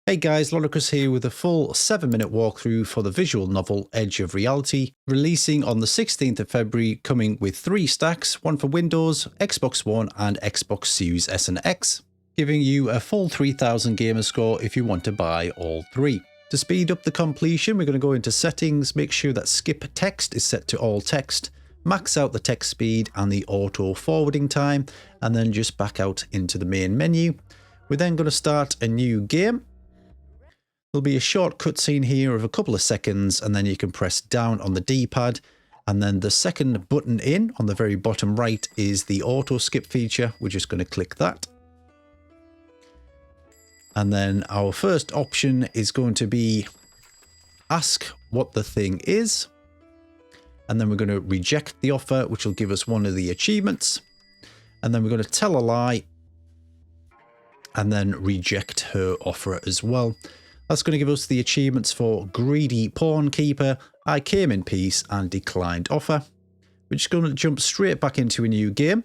Hey guys, Ludicrous here with a full 7-minute walkthrough for the visual novel Edge of Reality, releasing on the 16th of February, coming with 3 stacks, one for Windows, Xbox One and Xbox Series S and X, giving you a full 3000 gamer score if you want to buy all 3. To speed up the completion, we're going to go into settings, make sure that skip text is set to all text, max out the text speed and the auto forwarding time, and then just back out into the main menu. We're then going to start a new game. There'll be a short cutscene here of a couple of seconds, and then you can press down on the D-pad, and then the second button in on the very bottom right is the auto skip feature. We're just going to click that. And then our first option is going to be ask what the thing is. And then we're going to reject the offer, which will give us one of the achievements. And then we're going to tell a lie and then reject her offer as well. That's going to give us the achievements for Greedy Pawn Keeper, I Came in Peace and Declined Offer. We're just going to jump straight back into a new game.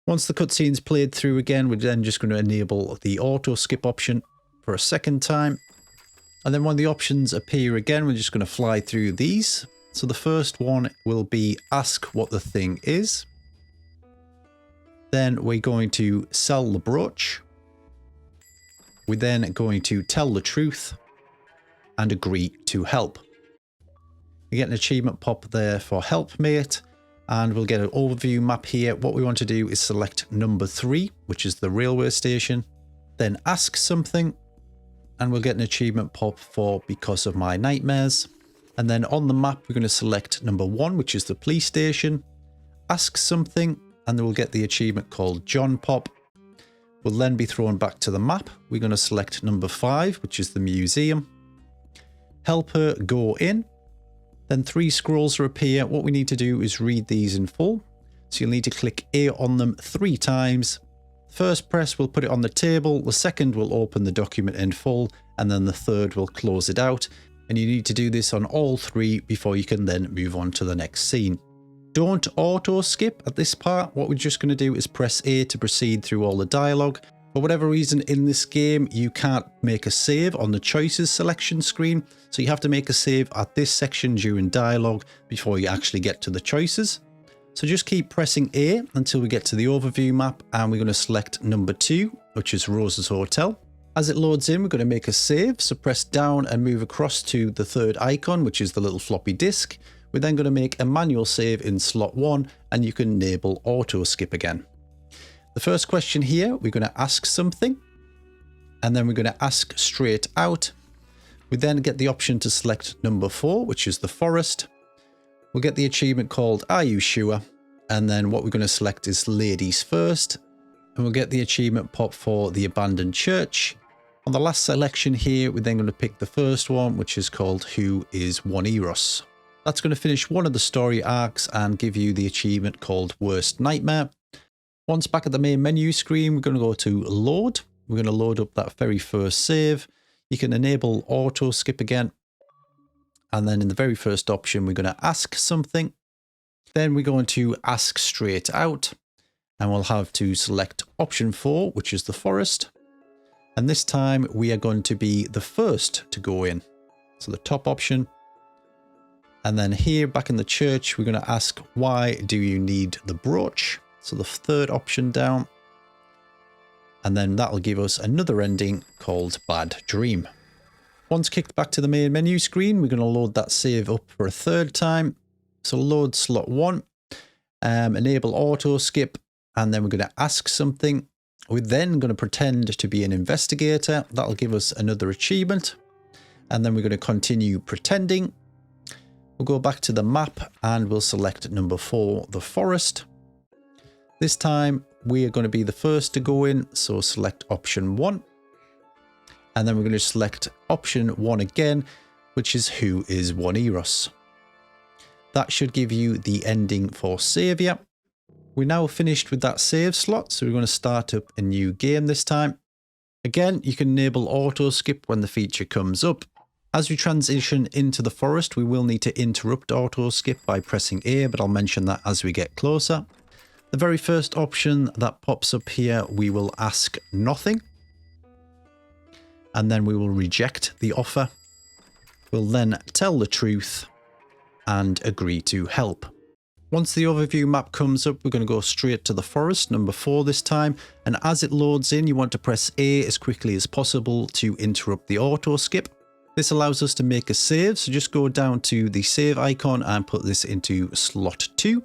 Once the cutscene's played through again, we're then just going to enable the auto skip option for a second time. And then when the options appear again, we're just going to fly through these. So the first one will be ask what the thing is. Then we're going to sell the brooch. We're then going to tell the truth and agree to help. We get an achievement pop there for helpmate, and we'll get an overview map here. What we want to do is select number 3, which is the railway station, then ask something, and we'll get an achievement pop for Because of My Nightmares. And then on the map, we're going to select number 1, which is the police station, ask something, and then we'll get the achievement called John Pop. We'll then be thrown back to the map. We're going to select number 5, which is the museum. Help her go in. Then 3 scrolls will appear. What we need to do is read these in full. So you'll need to click A on them 3 times. First press will put it on the table. The second will open the document in full. And then the third will close it out. And you need to do this on all 3 before you can then move on to the next scene. Don't auto skip at this part. What we're just going to do is press A to proceed through all the dialogue. For whatever reason in this game, you can't make a save on the choices selection screen. So you have to make a save at this section during dialogue before you actually get to the choices. So just keep pressing A until we get to the overview map, and we're going to select number 2, which is Rose's Hotel. As it loads in, we're going to make a save. So press down and move across to the third icon, which is the little floppy disk. We're then going to make a manual save in slot 1, and you can enable auto skip again. The first question here, we're going to ask something, and then we're going to ask straight out. We then get the option to select number 4, which is the forest. We'll get the achievement called Are You Sure? And then what we're going to select is ladies first, and we'll get the achievement pop for the abandoned church. On the last selection here, we're then going to pick the first one, which is called Who is Juaniros? That's going to finish one of the story arcs and give you the achievement called Worst Nightmare. Once back at the main menu screen, we're going to go to load. We're going to load up that very first save. You can enable auto skip again. And then in the very first option, we're going to ask something. Then we're going to ask straight out. And we'll have to select option 4, which is the forest. And this time we are going to be the first to go in. So the top option. And then here back in the church, we're going to ask, why do you need the brooch? So the third option down. And then that'll give us another ending called Bad Dream. Once kicked back to the main menu screen, we're going to load that save up for a third time. So load slot 1, enable auto skip, and then we're going to ask something. We're then going to pretend to be an investigator. That'll give us another achievement. And then we're going to continue pretending. We'll go back to the map and we'll select number 4, the forest. This time we are going to be the first to go in, so select option 1. And then we're going to select option 1 again, which is Who is Juaniros? That should give you the ending for Saviour. We're now finished with that save slot, so we're going to start up a new game this time. Again, you can enable auto skip when the feature comes up. As we transition into the forest, we will need to interrupt auto skip by pressing A, but I'll mention that as we get closer. The very first option that pops up here, we will ask nothing. and then we will reject the offer. We'll then tell the truth and agree to help. Once the overview map comes up, we're going to go straight to the forest, number 4 this time. And as it loads in, you want to press A as quickly as possible to interrupt the auto skip. This allows us to make a save, so just go down to the save icon and put this into slot 2. You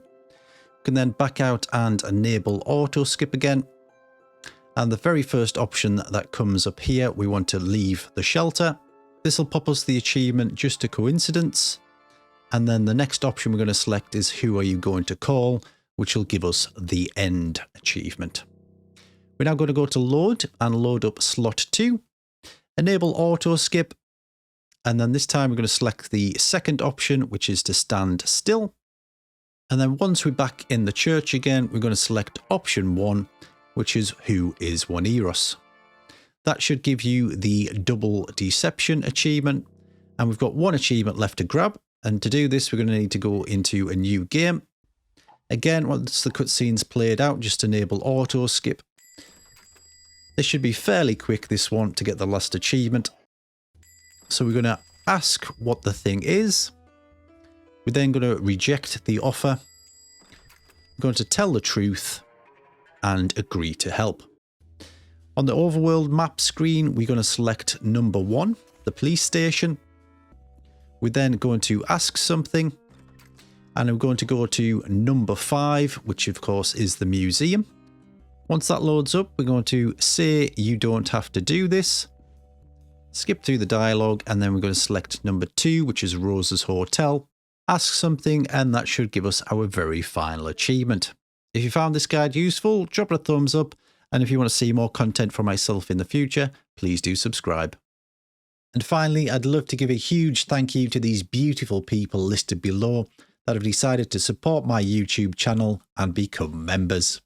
can then back out and enable auto skip again. And the very first option that comes up here, we want to leave the shelter. This will pop us the achievement Just a Coincidence. And then the next option we're going to select is Who Are You Going to Call, which will give us the End achievement. We're now going to go to Load and load up slot 2. Enable auto skip. And then this time we're going to select the second option, which is to stand still. And then once we're back in the church again, we're going to select option 1, which is Who is Juaniros. That should give you the double deception achievement. And we've got 1 achievement left to grab. And to do this, we're going to need to go into a new game. Again, once the cutscene's played out, just enable auto skip. This should be fairly quick, this one, to get the last achievement. So we're going to ask what the thing is. We're then going to reject the offer. We're going to tell the truth and agree to help. On the overworld map screen, we're going to select number 1, the police station. We're then going to ask something, and I'm going to go to number 5, which of course is the museum. Once that loads up, we're going to say you don't have to do this. Skip through the dialogue, and then we're going to select number 2, which is Rose's Hotel. Ask something, and that should give us our very final achievement. If you found this guide useful, drop it a thumbs up, and if you want to see more content from myself in the future, please do subscribe. And finally, I'd love to give a huge thank you to these beautiful people listed below that have decided to support my YouTube channel and become members.